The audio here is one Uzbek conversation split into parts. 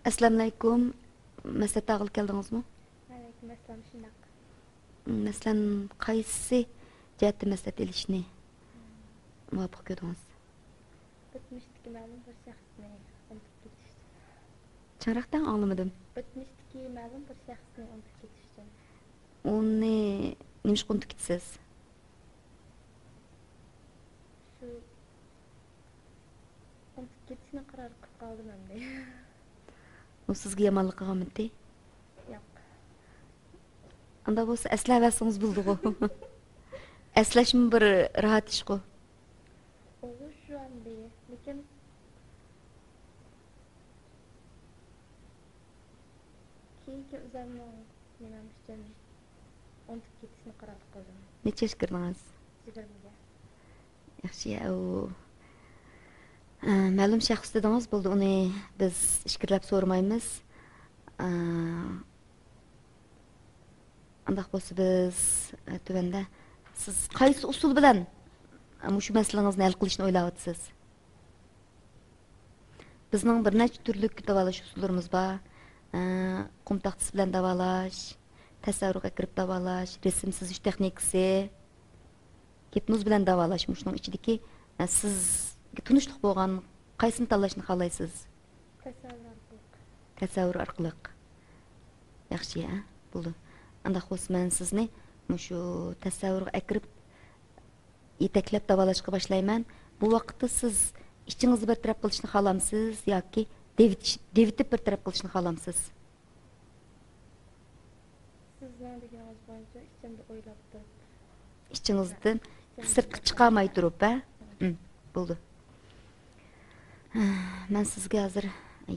Assalamu alaykum. Мәсәлән, тагыл келдіңізме? Алейкум ассалам, шындақ. Мәсәлән, қайсы жәтті мәсәләт елішіне муафиқ көрдіңіз? O'tmishdagi ma'lum bir shaxsni unutib ketishdi. Чаңрақтан аңлamadım. O'tmishdagi ma'lum bir shaxsni unutib ketishdi. Оны неміш қонтып кетсіз? Shu unutib ketishni qaror qilib qoldim endi. O sizga yomonlik qilganmidi? Yo'q. Анда болса әсләвәсіңіз болды ғой. Әсләшім бір rahat iş ғой. Olur şu an değil. Lekin keyingi o'zimni nima uchun unutib ketishni qaror qildim. Necha yaş kirdingiz? 20ga. Yaxshi, ma'lum shaxs dedingiz, bo'ldi. Uni biz ishkirlab so'ramaymiz. Андaq bo'lsa biz tuvanda siz qaysi usul bilan shu masalaningizni hal qilishni o'ylayapsiz? Bizning bir necha turlik davolash usullarimiz bor. Qum taxtasi bilan davolash, tasavvurga kirib davolash, resim sizish texnikasi, gipnoz bilan davolash. Shuning ichidagi sizga tunishliq bo'lgan qaysini tanlashni xohlaysiz? Tasavvur orqali. Yaxshi, bo'ldi. Anda bo'lsa men sizni shu tasavvurga akirib yetaklab davolashga boshlayman. Bu vaqtda siz ichingizni bir taraf qilishni xohlamsiz yoki devitib bir taraf qilishni xohlamsiz? Sizning deganingiz bo'yicha ichimda o'ylab turib. İçinizden sirtqa chiqamay turib, bo'ldi. Men sizga hozir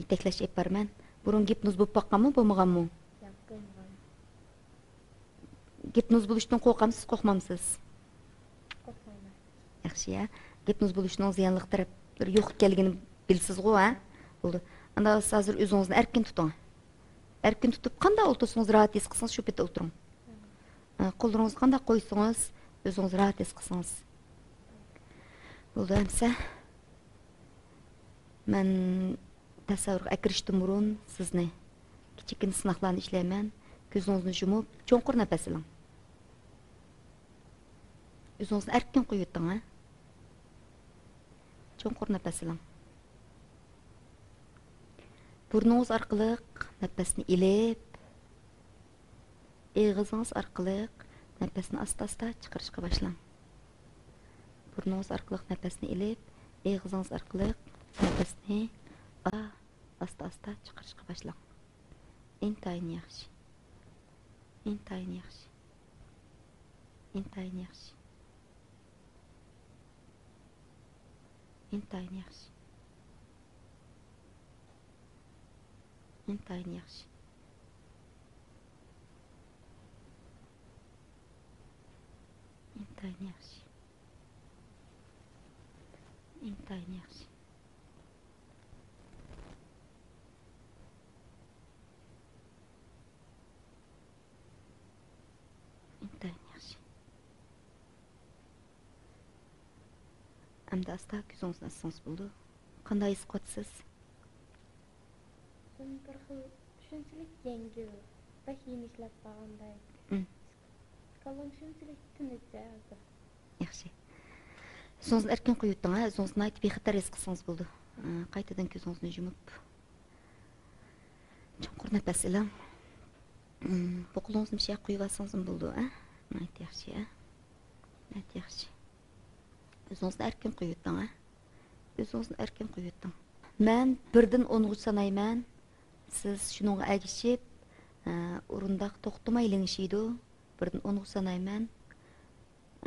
yetaklash olib baraman. Burun gipnoz bo'lib baqqanmi, bo'lmaganmi? Yo'q, bo'lmagan. Gipnoz bo'lishdan qo'rqamsiz, qo'rqmamsiz? Qo'rqmayman. Yaxshi, gipnoz bo'lishning ziyonli taraflari yo'q ekanligini bilsiz-ku, Bo'ldi. Anda hozir o'zingizni erkin tuting. Erkin tutib, qanday o'tirsangiz rahat his qilsangiz shu yerda o'tiring. Qo'llaringizni qanday qo'ysangiz, o'zingizni rahat his qilsangiz. Bo'ldi, hamsa. Men tasavvurga kirishdan burun sizni kichikkin sinoqlarni ishlayman. Ko'zingizni yumib, cho'nqur nafas oling. O'zingizni erkin qo'yib o'ting, Cho'nqur nafas oling. Burningiz orqali nafasni ilib, og'zingiz orqali nafasni asta-asta chiqarishga boshlang. Burningiz orqali nafasni ilib, og'zingiz orqali nafasni asta-asta chiqarishga boshlang. Intayin yaxshi. Intayin yaxshi. Intayin yaxshi. Intayin yaxshi. Intayin yaxshi. Intayin yaxshi. Intayin yaxshi. Intayin yaxshi. Endi asta ko'zingizni ochsangiz bo'ldi. Qanday his qilyapsiz? Bir xil shunchalik yengil va yengillab qolganday. Qalin shunchalik tinchcha hozir. Yaxshi. O'zingizni erkin qo'yib o'ting, o'zingizni aytib bexatar his qilsangiz bo'ldi. Qaytadan ko'zingizni yumib, cho'nqur nafas oling. Bu qo'lingizni bir şey qo'yib olsangiz bo'ldi, Ayt yaxshi, Ayt yaxshi. O'zingizni erkin qo'yib o'ting, O'zingizni erkin qo'yib o'ting. Men birdan 10 sanayman. Siz shuningga ergishib, o'rindoq to'xtamay lingishiydi. Birdan 10 sanayman.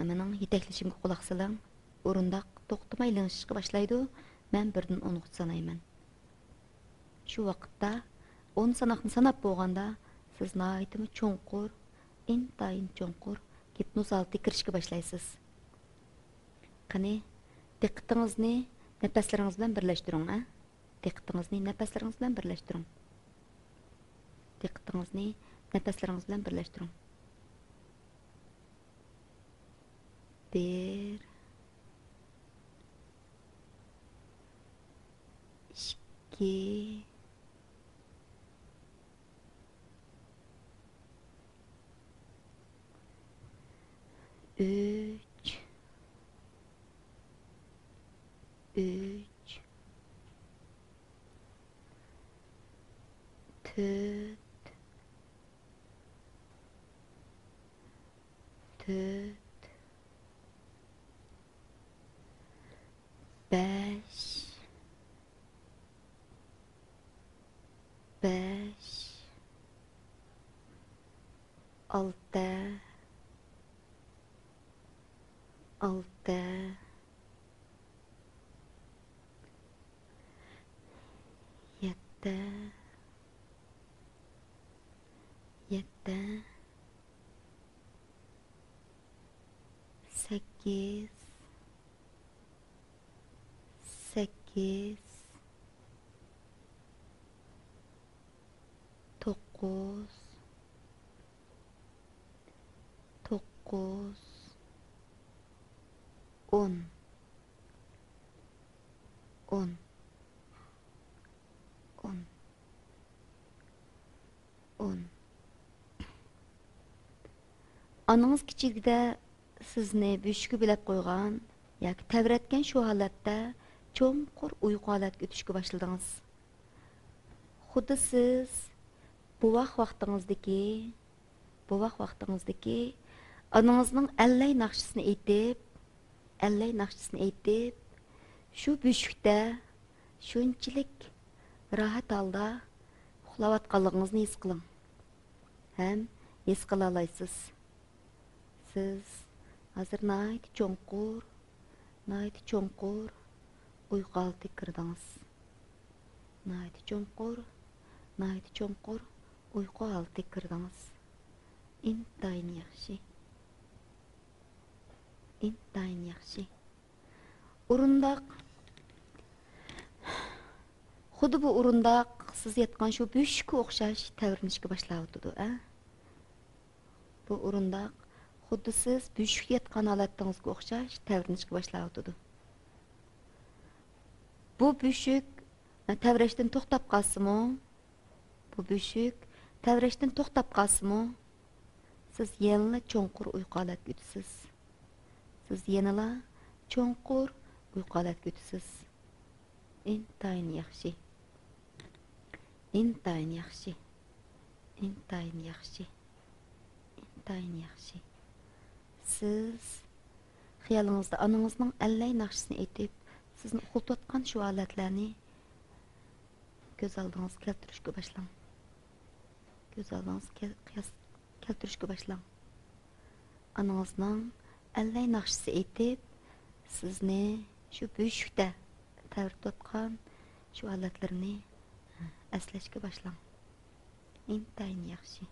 Mening yetaklashimga quloq soling. O'rindoq to'xtamay lingishishga boshlaydi. Men birdan 10 sanayman. Shu vaqtda 10 sanoqni sanab bo'lganda siz naytimi cho'nqur, intayin cho'nqur gipnoz holatiga kirishga boshlaysiz. Qani, diqqatingizni nafaslaringiz bilan birlashtiring, Diqqatingizni nafaslaringiz bilan birlashtiring. Diqqatingizni nafaslaringiz bilan birlashtiring. 1 2 3 3 4 4 5 5 6 6 7 7 8 8 9 9 10 10 10 10 Ananız kichigida sizni büşkü bilep qo'ygan yoki tavratgan shu holatda cho'nqur uyqu holatga o'tishga boshladingiz. Xuddi siz bu vaqtingizdagi anangizning allay naqshisini aytib, shu büşükdə shunchalik rahat holda uxlayotganligingizni his qiling. Ham his qila olasiz. Siz hozir nihoyat cho'nqur uyqu holatiga kirdingiz. Nihoyat cho'nqur uyqu holatiga kirdingiz. Intayin yaxshi. O'rindiq. Xuddi bu o'rindiq siz yatgan shu büşükka o'xshash tavrinishga boshlab Bu o'rindiq xuddi siz büşük yatgan holatingizga o'xshash tavrinishga boshlab Bu büşük tavrashdan to'xtab qolsa-mu? Siz yanıla cho'nqur uyqu holatiga o'tasiz. Intayin yaxshi. Siz xiyolingizda anangizning allay naqshisini aytib, sizni uxlatayotgan shu holatlarni ko'z oldingizga keltirishga bashlang. Anangizning allay naqshisi aytib, sizni shu büşükdə tavratayotgan shu holatlarni eslashga bashlang. Intayin yaxshi.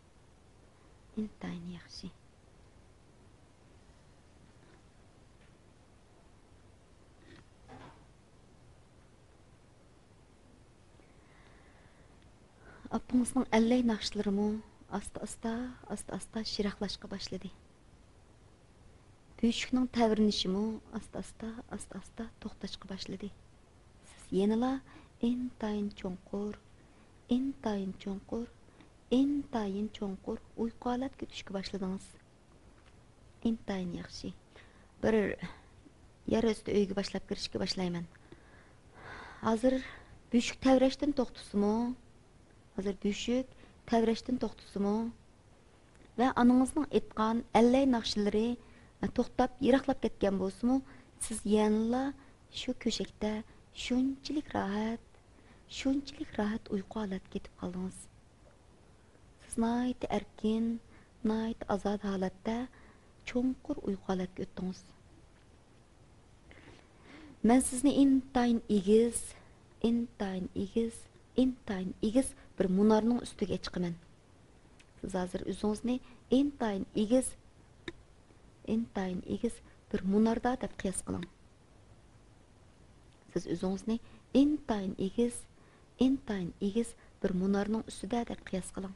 Apangizning allay naqshlarimi asta shiraqlashqa boshladi. Büşükning tavrinishimi asta to'xtashqa boshladi. Siz yanala intayin cho'nqur uyqu holatiga o'tishga boshladingiz. Intayin yaxshi. Bir yer üstü uyga boshlab kirishga boshlayman. Hozir büşük tavrashdan to'xtasimu? Va anangizning aytgan allay naqshlari to'xtab yiroqlab ketgan bo'lsa-mu, siz yanala shu köşekdə shunchalik rahat uyqu holatiga ketib qoldingiz. Siz nihoyat erkin, nihoyat azod holatda cho'nqur uyqu holatiga o'tdingiz. Men sizni intayin egiz bir munarning ustiga chiqaman. Siz hozir o'zingizni intayin egiz bir munarda deb qiyos qiling. Siz o'zingizni intayin egiz bir munarning ustida deb qiyos qiling.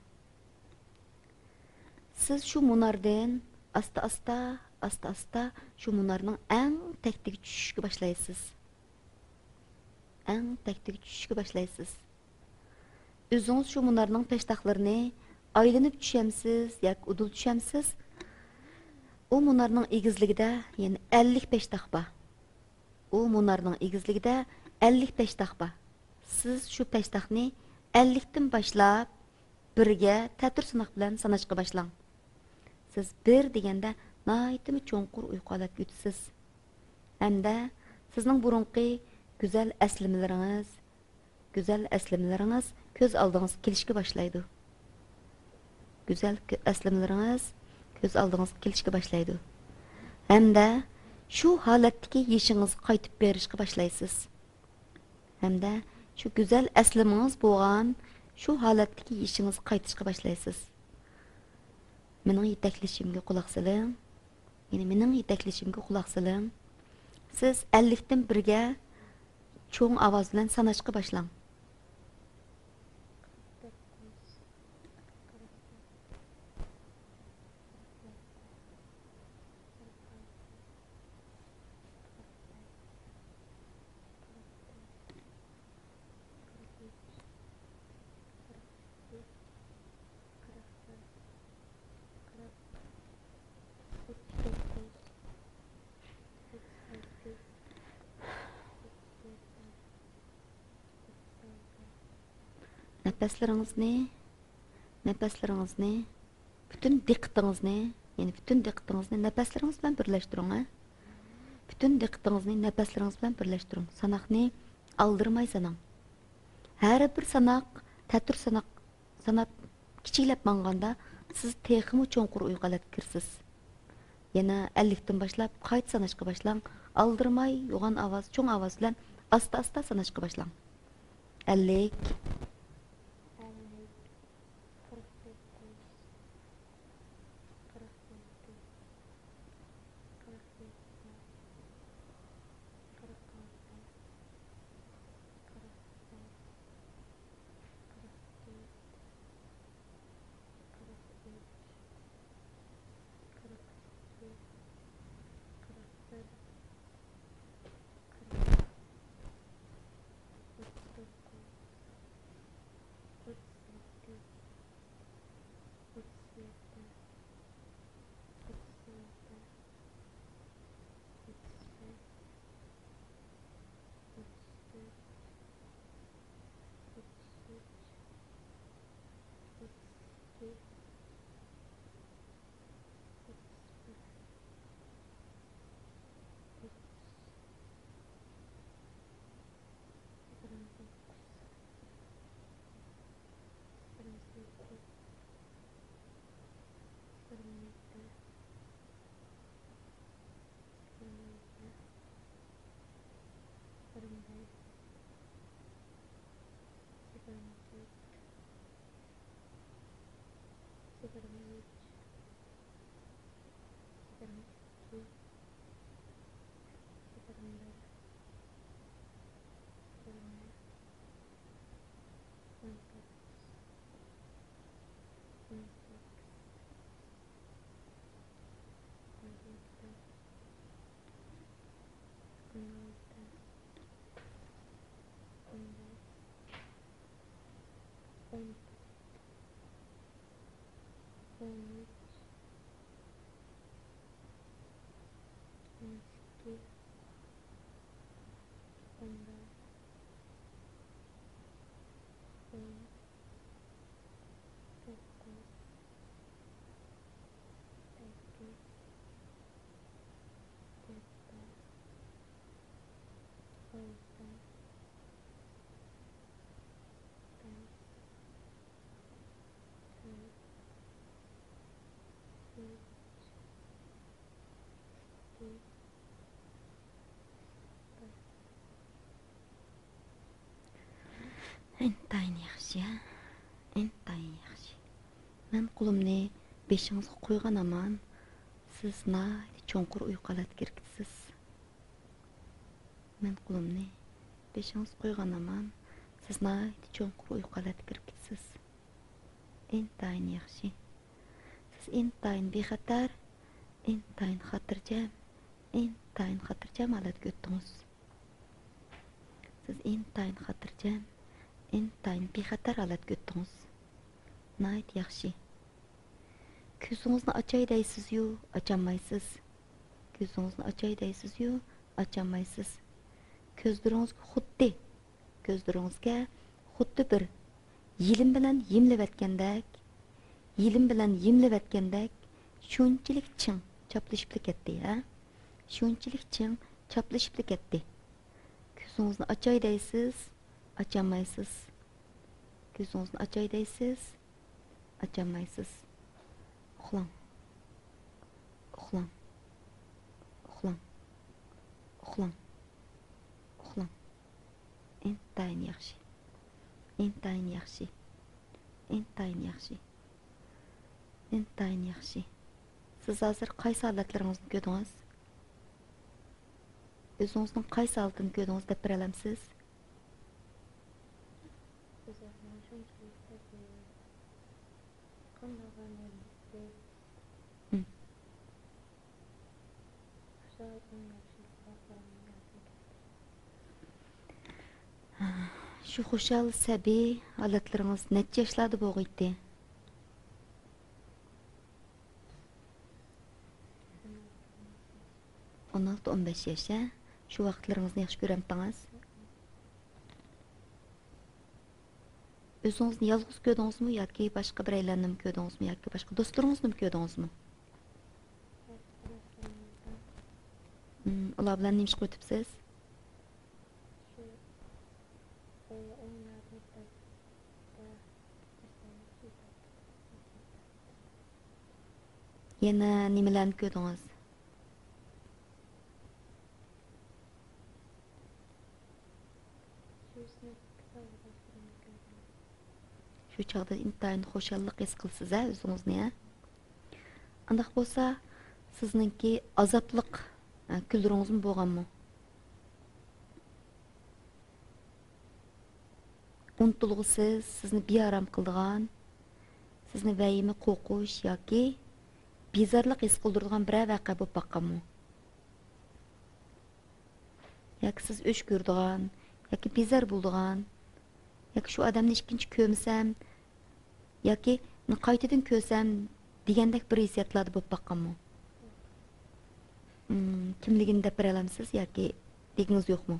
Siz shu munardan asta shu munarning eng taktiga tushishga boshlaysiz. O'zingiz shu munarning peshtaxlarini aylanib tushamsiz yoki udul tushamsiz? O munarning egizligida, yani 55 taq bor. O munarning egizligida 55 taq bor. Siz shu peshtaxni 50 dan boshlab birga ta'tir sınaq bilan sanashqa boshlang. Siz bir deganda naytimi cho'nqur uyqu olib ketasiz. Hamda sizning burunqi go'zal aslimalaringiz ko'z oldingizga kelishga boshlaydi. Go'zal aslimalaringiz ko'z oldingizga kelishga boshlaydi. Hamda shu holatdagi yeshingiz qaytib berishga boshlaysiz. Hamda shu go'zal aslimingiz bo'lgan shu holatdagi yeshingiz qaytishga boshlaysiz. Mening yetaklishimga quloq soling. Ya'ni mening yetaklishimga quloq soling. Siz 50 dan birga cho'ng ovoz bilan sanashga boshlang. Nəfəslərinizni, bütün diqqətingizni nəfəsləriniz bilan birləşdirin. Bütün diqqətingizni nəfəsləriniz bilan birləşdirin. Sanaqni aldırmay sanang. Hər bir sanaq, tətir sanaq kiçiklab manganda siz texmi cho'nqur uyquga kirsiz. Yana 50 dan boshlab qayta sanashqa boshlang. Aldırmay, yo'g'on ovoz, cho'ng ovoz bilan asta-asta sanashqa boshlang. 50 İntayın yaxşı, intayın yaxşı. Mən qulumni beşinizə qoyğan aman, siz naydi çoğunqur uyqalat kirkisiz. Mən qulumni beşiniz qoyğan aman, siz naydi çoğunqur uyqalat kirkisiz. İntayın yaxşı. Siz intayın bexatar, intayın xatırcam alat göttünüz. Siz intayın xatırcam, intayın bexatar alat göttünüz. Nayt yaxşı. Ko'zingizni ochay deysiz-yu, ocholmaysiz. Ko'zingizni ochay deysiz-yu, ocholmaysiz. Ko'zlaringizga xuddi bir yilim bilan yemlayotgandek, shunchalik ching chaplashib ketdi, ha? Shunchalik ching chaplashib ketdi. Ko'zingizni ochay deysiz, ocholmaysiz. Ko'zingizni ochay deysiz, ocholmaysiz. Uxlang. Uxlang. Uxlang. Uxlang. Uxlang. Intayin yaxshi. Intayin yaxshi. Intayin yaxshi. Intayin yaxshi. Siz hozir qaysi holatlaringizni ko'rdingiz? O'zingizning qaysi holatini ko'rdingiz deb bera olamsiz? Şu xo'shal sabiy holatlaringiz necha yoshlarda bo'lg'iydi? 16-15 yosh, ha? Shu vaqtlaringizni yaxshi ko'ramdingiz? O'zingizni yolg'iz ko'rdingizmi yoki boshqa biraylarni ko'rdingizmi yoki boshqa do'stlaringizni ko'rdingizmi? Ular bilan nima ish qilibsiz? Yana nimalarni ko'rdingiz? Shu chog'da intayin xo'shallik his qilsiz, ha, o'zingizni, ha? Undaq bo'lsa, sizningki azobliq kunlaringizmi bo'lganmi? Unutilg'usiz, sizni bearam qildigan, sizni vahima qo'rqish yoki bezorlik his qildirgan biror voqea bo'lib baqqanmi? Yoki siz o'ch ko'rdigan, yoki bezor bo'ldigan, yoki shu odamni ikkinchi ko'rsam, yoki qaytadan ko'rsam degandek bir hissiyotlarda bo'lib baqqanmi? Kimligini deb bera olamsiz yoki degingiz yo'qmi?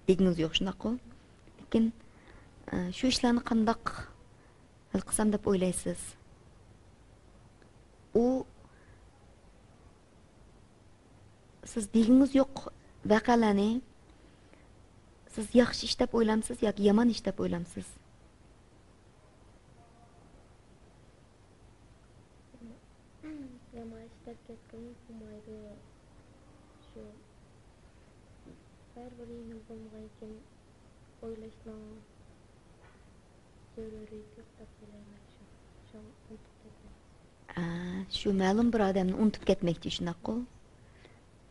Degingiz yo'q, shundaqmi? Lekin shu ishlarni qandoq hal qilsam deb o'ylaysiz? U siz degingiz yo'q voqealarni siz yaxshi ish deb o'ylamsiz yoki yomon ish deb o'ylamsiz? Yomon ish deb ketgan bo'lmaydi. Shu bir yengil bo'lmagan ekan o'ylashdan zaruriyat deb o'ylayman. Shu ma'lum bir odamni unutib ketmoqchi, shunaqmi?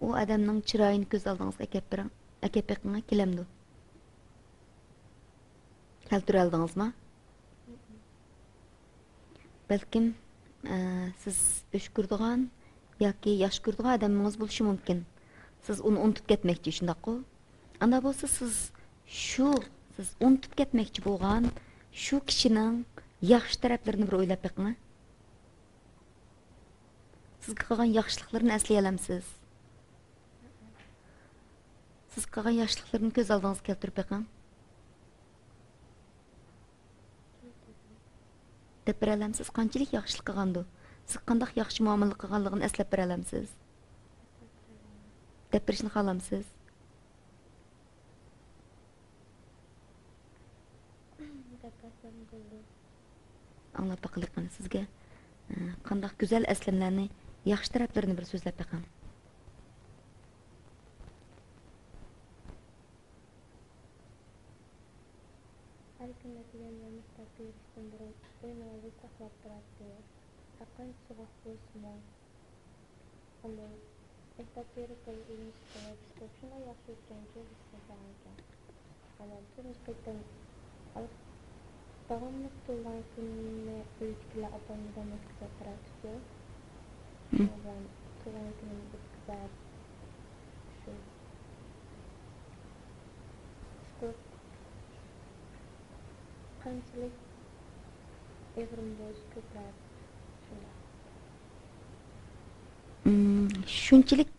U odamning chiroyini ko'z oldingizga akab beqingga kelamdi. Keltira oldingizmi? Balkim siz o'sh ko'rdigan yoki yaxshi ko'rdigan odamingiz bo'lishi mumkin. Siz uni unutib ketmoqchi, shundaqmi? Anda bo'lsa siz unutib ketmoqchi bo'lgan shu kishining yaxshi taraflarini bir o'ylab beqing. Sizga qilgan yaxshiliklarni eslay olamsiz? Siz qilgan yaxshiliklarni ko'z oldingizga keltirib beqing. Deb bera olamsiz qanchalik yaxshilik qilgandi? Siz qanday yaxshi muomala qilganligini eslab bera olamsiz? Deb berishni xohlamsiz? Anglab baqiliqini sizga qanday go'zal aslamlarni, yaxshi taraflarini bir so'zlab beqing. Her gün neticelerimiz takdir etsindir. Oyun oğlu saklap bıraktı. Akan sıvak boşma. Ama takdir ettiği ilişkiler işte şuna yaxşı etkence hissederken. Ama bu nispeten davamlı tutulan gününe ilişkiler adamdan etkisi bıraktı. Ben tutulan günün güzel şu qanchalik Evrim boz köpürak. Şunda. Şunçilik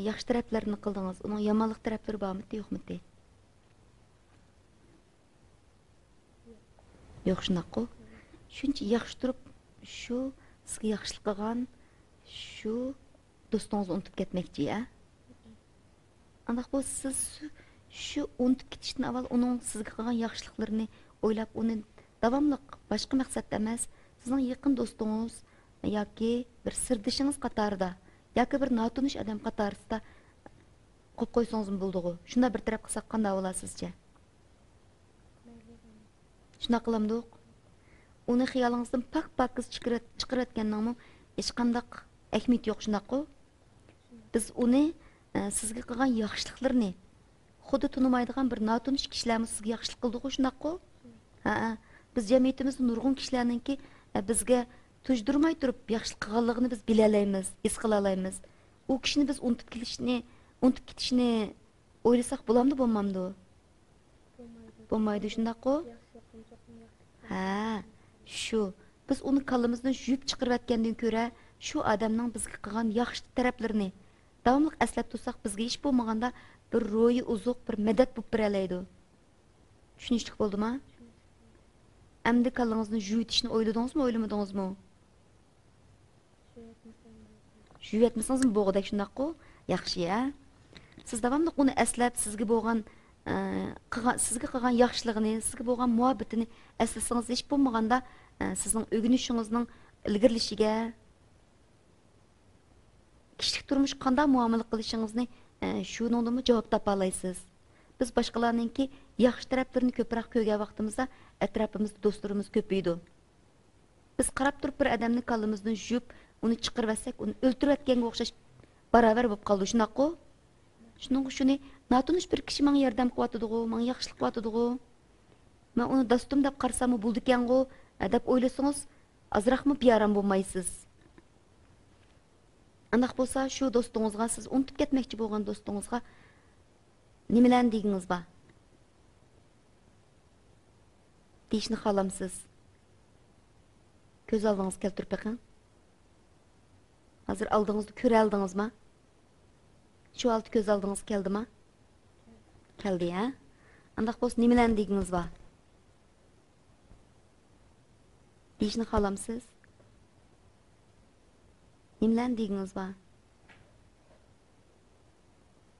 yaxşı tərəflərini qıldınız. Onun yamanlıq tərəfləri barmı, yoxmu? Yox, şunaqı. Şuncha yaxşı turib, şu sizga yaxşılıq qilgan, şu do'stingizni unutib ketmoqchi, a? Andaq bo'lsa siz shu unutib ketishdan avval uning sizga qilgan yaxshiliklarini o'ylab, uni davomli boshqa maqsadda emas, sizning yaqin do'stingiz yoki bir sirdishingiz qatorida yoki bir notanish odam qatorida qo'yib qo'ysangiz bo'ldi-ku. Shunda bir taraf qilsak qanday bo'ladi sizcha? Shuna qilamdik. Uni xiyolingizdan pak-pakiz chiqarayotganingmi hech qanday ahamiyati yo'q, shunaqku. Biz uni sizga qilgan yaxshiliklarini xuddi tunimaydigan bir notanish kishilarni sizga yaxshilik qildi-ku, shunaqku. Ha, biz jamiyatimizda nurg'un kishilarningki bizga tujdirmay turib yaxshilik qilganligini biz bilalaymiz, his qila olamiz. U kishini biz unutib ketishni o'ylasak bo'lamdi, bo'lmamdi? Bo'lmaydi, shunaqku. Ha, shu. Biz uni kallamizdan yuyib chiqarayotgandan ko'ra, shu odamning bizga qilgan yaxshi taraflarini davomli eslab tursak, bizga hech bo'lmaganda bir ro'yi uzuq, bir madad bo'lib beralaydi. Tushunishlik bo'ldimi? Endi kallangizni yuyitishni o'yladingizmi, o'ylamadingizmi? Yuyatmasangiz bo'g'dak shunaqku. Yaxshi, a? Siz davomli uni eslab, sizga bo'lgan yaxshiligini, sizga bo'lgan muhabbatini eslasangiz hech bo'lmaganda sizning o'rganishingizning ilgarilishiga, kishilik turmush qanday muomala qilishingizni shuningdan javob topa olasiz. Biz boshqalarningki yaxshi taraflarini ko'proq ko'rgan vaqtimizda atrofimizda do'stlarimiz ko'paydi. Biz qarab turib bir odamni kallamizdan yuyib, uni chiqarib olsak, uni o'ltirayotganga o'xshash barobar bo'lib qoldi, shunaqku. Shuni notanish bir kishi menga yordam qilyotdi-ku, menga yaxshilik qilyotdi-ku. Men uni do'stim deb qarsam bo'ldi ekan-ku, deb o'ylasangiz, azroqmi biyaram bo'lmaysiz. Andaq bo'lsa, shu do'stingizga, siz unutib ketmoqchi bo'lgan do'stingizga nimalarni degingiz bor? Deyishni xohlamsiz? Ko'z oldingizga keltirib beqing. Hozir oldingizda ko'ra oldingizmi? Shu olti ko'z oldingizga keldimi? Keldi, ha? Andaq bo'lsa nimalarni degingiz bor? Deyishni xohlamsiz? Nimalarni degingiz bor?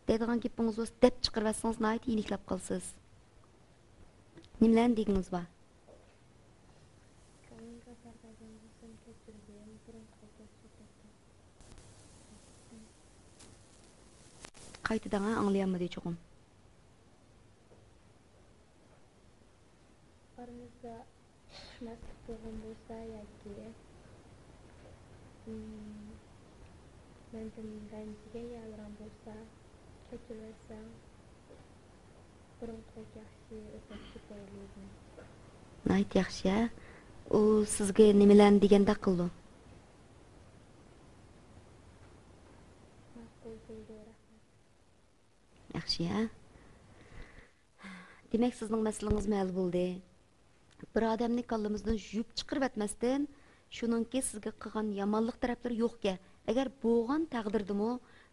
Deydigan gapingiz bo'lsa, deb chiqarib olsangiz, nihoyat yeniklab qolsiz. Nimalarni degingiz bor? Qaytadan anglayolmadi cho'qim. Aramızda tushmaslik bo'lgan bo'lsa yoki mendan ranjigan yalran bo'lsa, kechirasan, burunqidek yaxshi o'tib ketaylik. Nihoyat yaxshi, ha? U sizga nimalarni deganda qildi? Ma'qul bo'ldi, rahmat. Yaxshi, ha? Demak, sizning masalangiz hal bo'ldi. Bir odamni kallamizdan yuyib chiqarib etmasdan, shuningki sizga qilgan yomonlik taraflari yo'qka. Agar bo'lgan taqdirdimi,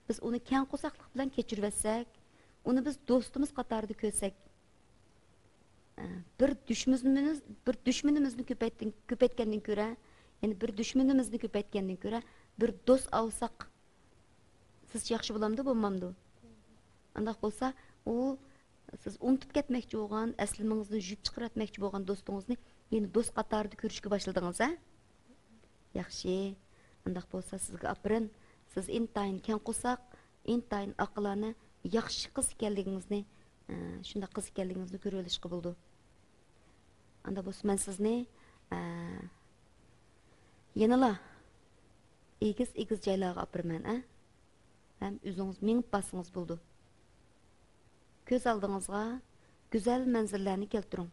biz uni keng qo'saqlik bilan kechirib etsak, uni biz do'stimiz qatorida ko'rsak, bir dushmanimizni ko'paytgandan ko'ra, ya'ni bir dushmanimizni ko'paytgandan ko'ra, bir do'st olsak, siz yaxshi bo'lamdi, bo'lmamdi? Andaq bo'lsa, u siz unutib ketmoqchi bo'lgan, aslimingizni yuyib chiqarmoqchi bo'lgan do'stingizni yana do'st qatorida ko'rishga boshladingiz, ha? Yaxshi. Andaq bo'lsa, sizga aprin, siz intayin keng qo'saq, intayin aqlani yaxshi qiz ekanligingizni, shunda qiz ekanligingizni ko'rib olishga bo'ldi. Anda bo'lsa, men sizni yanala egiz joylarga apirman, ha? Ham o'zingiz minib basingiz bo'ldi. Ko'z oldingizga go'zal manzillarni keltiring.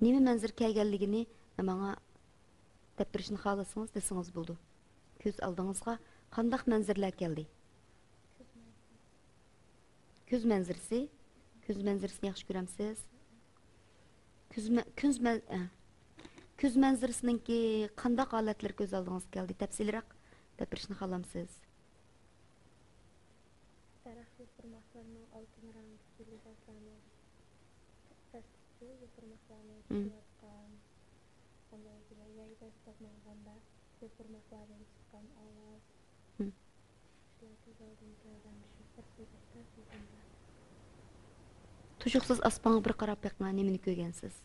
Nima manzil kelganligini menga deb berishni xohlasangiz desangiz bo'ldi. Ko'z oldingizga qanday manzillar keldi? Ko'z manzirisini yaxshi ko'ramsiz? Көз мәнзірісініңки қандақ алатлар көз алдыңыз келді? Тәпсілірек дәп бірішіні қаламсыз. Daraxt yopurmaqlarının altın rəngli libaslarını təsdiqçi yopurmaqlarını çıkartqan. Ondan sonra yayda tutmağanda yopurmaqlardan çıxan avaz. Şular göz aldığım gəldən şu fərsətdə sizində. Tuşuqsuz aspağı bir qarab bəqmə, nemini köygənsiz?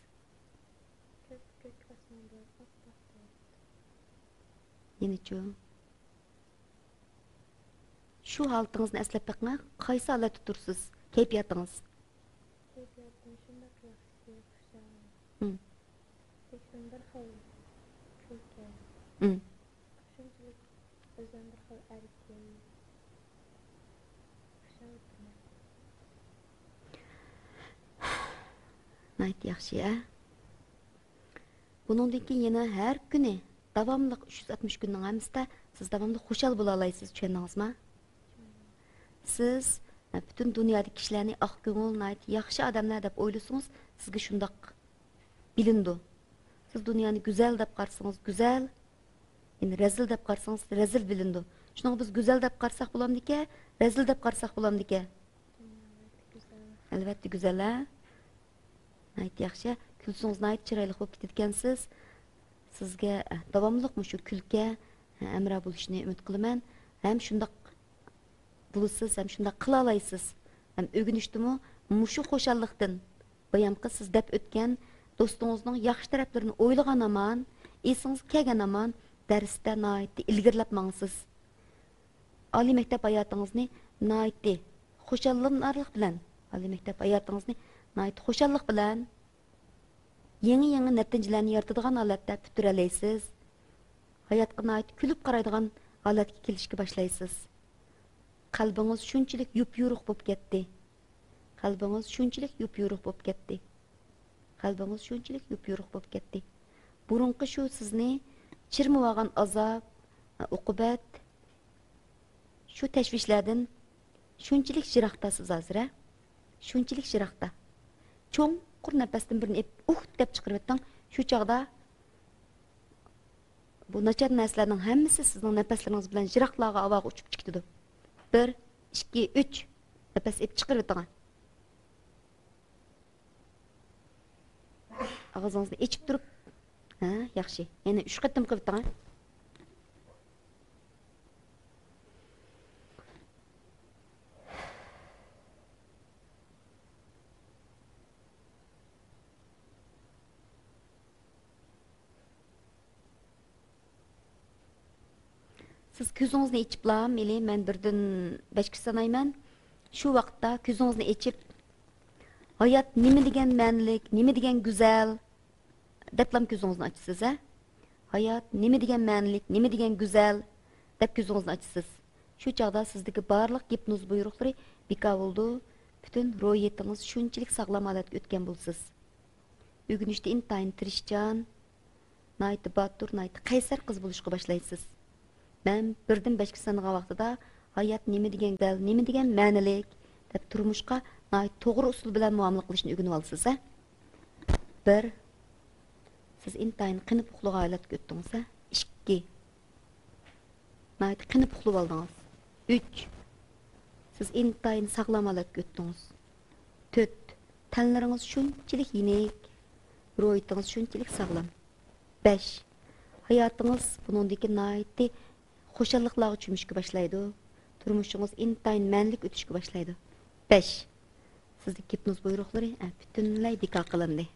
Kök asmanda aspaxtı. Yeni ço? Şu haltınızını əsləb bəqmə, qaysı halat tutursuz? Keyfiyatınız? Keyfiyatım şundaq yaxşı, xuşal. Teksin bir xil külke. Şunçilik özən bir xil erkin. Xuşal etmə. Nayt yaxşı, Bunundan keyin yana hər günü davamlıq 360 günün əmsdə siz davamlı xoşal bola alaysınız, düşündіңizmi? Siz bütün dünyadakı kişilərni aq көңіл, nayt yaxşı adamlar deb oylusunuz, sizga şundaq bilindi. Siz dünyani güzel deb qarsanız, güzel, yani rezil deb qarsanız, rezil bilindi. Şunun biz güzel deb qarsak bulamdike, rezil deb qarsak bulamdike. Elbette güzel, Nayt yaxşı. Külsünüz nayt çıraylı olub ketkensiz. Sizge davamlıq şu külke əmra buluşunu ümid qılıman. Hem şundaq bulursiz, hem şundaq qıla alaysız. Hem ögünüşdümü muşu xoşallıqdan bayamqı siz dep ötken dostunuzun yaxşı tərəflərini oyluğan aman, esiniz kəgən aman dərsdə naytdi ilgirləp mansız. Ali məktəb hayatınızını naytdi xoşallıq bilan, Ali məktəb hayatınızını naytdi xoşallıq bilan yeni neticelerni yaratadigan holatda puturaleysiz. Hayatga nait kulib qaraydigan holatga kelishga boshlaysiz. Qalbingiz shunchalik yup-yo'ruq bo'lib ketdi. Qalbingiz shunchalik yup-yo'ruq bo'lib ketdi. Qalbingiz shunchalik yup-yo'ruq bo'lib ketdi. Burunqi shu sizni chirmib olgan azob, uqubat, shu tashvishlardan shunchalik jiroqda siz hozir, shunchalik jiroqda. Cho'ng Qur nəfəsdən birini deb çıxırıb etdin. Şu çağda bu načar nəslərinin həmmisi sizin nəfəsləriniz bilan jiraqlarga avağa uçub çıxdı. 1, 2, 3 nəfəs çıxırıb etdin. Ağzınızı içib durub, yaxşı. Yəni 3 qətim qılıb etdin. Siz ko'zingizni ichibla, meli men birdan 5 kun sanayman. Shu vaqtda ko'zingizni ichib, hayot nima degan ma'nilik, nima degan go'zal deblam ko'zingizni ochsiz, Hayot nima degan ma'nilik, nima degan go'zal deb ko'zingizni ochsiz. Shu chaqda sizdagi barliq gipnoz buyruqlari bekor bo'ldi. Bütün ro'yitingiz shunchalik sog'lom holatga o'tgan bo'lsiz. O'ginishda intayin tirishchan, nayti batur, nayti qaysar qiz bo'lishga boshlaysiz. Ben birden 5 sanığa vaqtida hayat nima degan dal, nima degan ma'nilik deb turmushqa to'g'ri usul bilan muomala qilishni o'rganib olsiz, 1. Siz intayin qinib uxlagan holatga o'tdingiz, 2. qinib uxlab oldingiz. 3. Siz intayin sog'lom holatga o'tdingiz. 4. Tanlaringiz shunchalik yenik, ro'yitingiz shunchalik sog'lom. 5. Hayatınız bunundaki naiti xoşallıqlarga çümüşkü başlaydı. Turmuşunuz intayin mənlik ötüşkü başlaydı. 5. Sizdeki hipnoz buyruqları bütünlay bekor qilindi.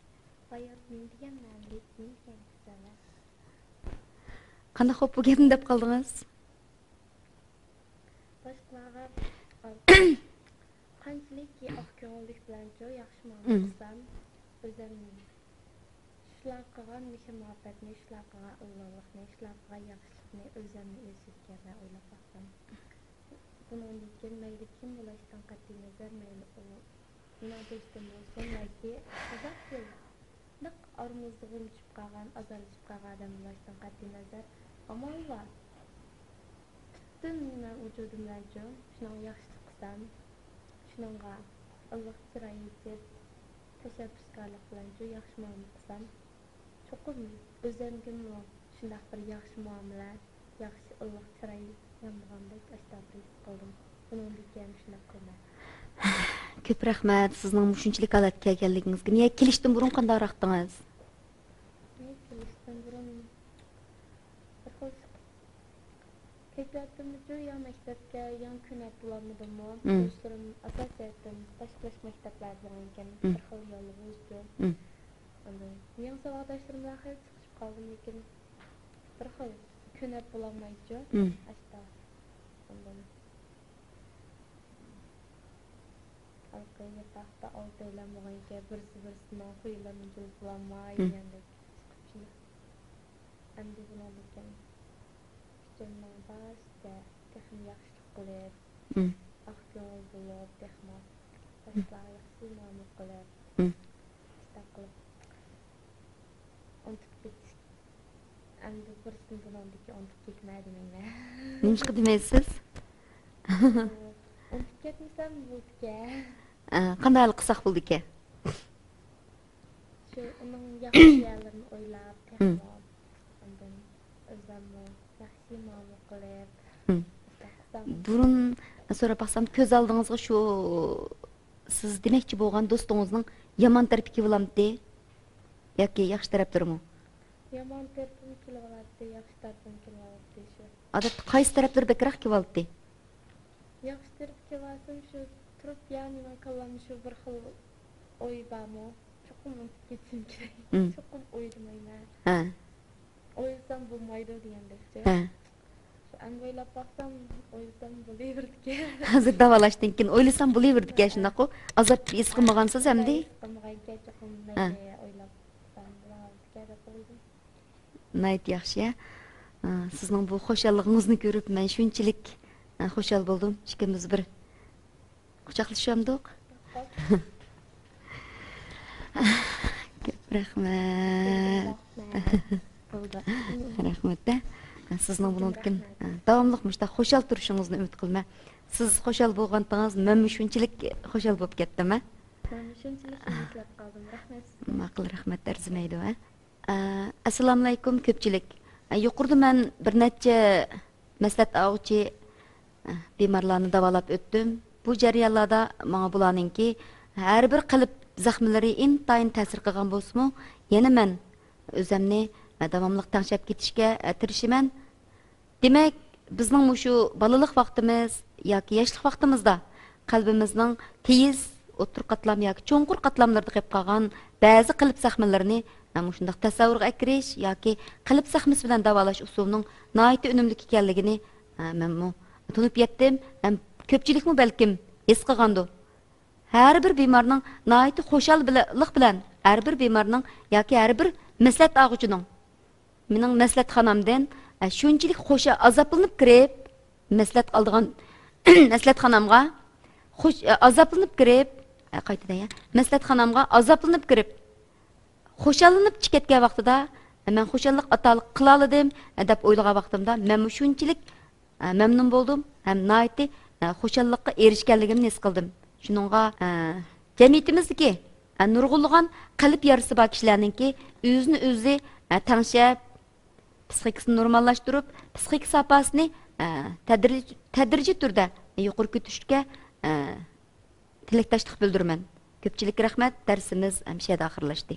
Hayat nima degan mənlik, nima degan güzellik. Qanday xo'p bu gapni deb qaldingiz? Boshqalarga qanchalik oq ko'ngillik bilan yaxshi muomala qilsam, o'zimni shular qilgan mehr-muhabbatni, shular qilgan ulug'likni, shular qilgan yaxshilikni o'zimni o'zimga o'ylab baxtim. Bundan keyin mayli kim bo'lishdan qat'iy nazar, mayli uning do'stim bo'lsin yoki uzoq yil naq aramizda g'ulchib qolgan, azalishib qolgan odam bo'lishdan qat'iy nazar, amallar butun vujudim bilan shuni yaxshilik qilsam, shunga Alloh chiroy etib tashabbuskorlik bilan yaxshi muomala qilsam, Çoxum özəmgimmi şundaq bir yaxşı muamele, yaxşı ılıq çıray yanmagandek aştaplı qıldım. Bunun diyem şundaq qılma. Köp rahmat sizning shunchalik holatga kelganligingizga. Niye kelishdan burun qanday raqdingiz? Ne kilişten burun bir xil kayfiyatim jo ya mektepke yan künet bulamadım mı? Dostlarım asasiyatim başka mektepler bilen bir xil yolu bozdu. Yan savaqdaşlarımla xeyli çıkışıp kaldım lekin bir xil künet bulamayınca aşta. Alkaya tahta altıyla muayke birisi huylarını cıldılamay yani çıkıpçı. Endi bulanırken küçülmen başta texim yaxşılık qilib, aktyor bo'lib, texma başlar yaxşı muamele qilib, işte qilib ontib ketish. Endi birisini bulandiki ontib ketmadi menga. Nimishqa demaysiz? Ontib ketmasam bo'ldi-ke. Qanday qilsaq bo'ldi ekan? Şu onun yaxşı yerlerini oylab, texma. Ondan özümü yaxşı muamele qilib. Burun so'rab baxsam ko'z oldingizga shu siz demoqchi bo'lgan do'stingizning yomon tarafi kelamdi yoki yaxshi taraflarimi? Yomon tarafim kelyapti, yaxshi tarafim kelyapti shu. Odatda qaysi taraflar bekroq kelyapti? Yaxshi taraf kelyaptim shu turib yani men kallamı shu bir xil o'y bormi? Cho'qim o'tib ketsin kerak. Cho'qim o'ylamayman. Ha. O'ylsam bo'lmaydi degandekchi. Ha. An o'ylab baxsam, o'ylsam bo'laverdi-ke. Hozir davolashdan keyin o'ylasam bo'laverdi-ke shunaqo. Azob his qilmagansiz hamdi? Qilmagancha cho'qim o'ylab baxsam bo'lardi-ke deb o'yladim. Nayt yaxshi ya. Sizning bu xo'shalligingizni ko'rib men shunchalik xushal bo'ldim. Ikkimiz bir quchoqlashamdik. Rahmat. Rahmat. Sizning bundan davomli mushta xo'shal turishingizni umid qilman. Siz xo'shal bo'lgantingiz men shunchalik xo'shal bo'lib ketdim. Men shunchalik umidlab qoldim. Rahmat. Ma'qul rahmat arzimaydi. Assalomu alaykum ko'pchilik. Yuqorida men bir necha maslahat oluvchi bemorlarni davolab o'tdim. Bu jarayonlarda menga bularningki har bir qalb zaxmlari intayin ta'sir qilgan bo'lsa-mu, yana men o'zimni davomli tanshab ketishga tirishiman. Demak, bizning shu balalik vaqtimiz yoki yoshlik vaqtimizda qalbimizning tez o'tir qatlam yoki cho'nqur qatlamlarda qolib qolgan ba'zi qalb zaxmlarini shunday tasavvurga kirish yoki qalb zaxmisi bilan davolash usulining nihoyatda unumli ekanligini men tunib yetdim. Ko'pchilikmi balkim his qilgandi. Har bir bemorning nihoyatda xo'shallik bilan har bir bemorning yoki har bir maslahat og'uchining mening maslahatxonamdan shunchalik xo'sha azoblanib kirib maslahat oldigan maslahatxonamga azoblanib kirib qaytadan maslahatxonamga azoblanib kirib xo'shallanib ketgan vaqtida men xo'shallik atalik qila oldim deb o'ylagan vaqtimda men shunchalik mamnun bo'ldim ham nihoyatda xo'shallikqa erishganligimni his qildim. Shuningga jamiyatimizdagi nurg'unlagan qalb yarasi bor kishilarningki o'zini o'zi tanishib psixikasini normallashtirib, psixik sahifasini tadrijiy turda yuqori ko'tarishga tilakdoshlik bildiraman. Ko'pchilik rahmat. Darsimiz ham shu yerda oxirlashdi.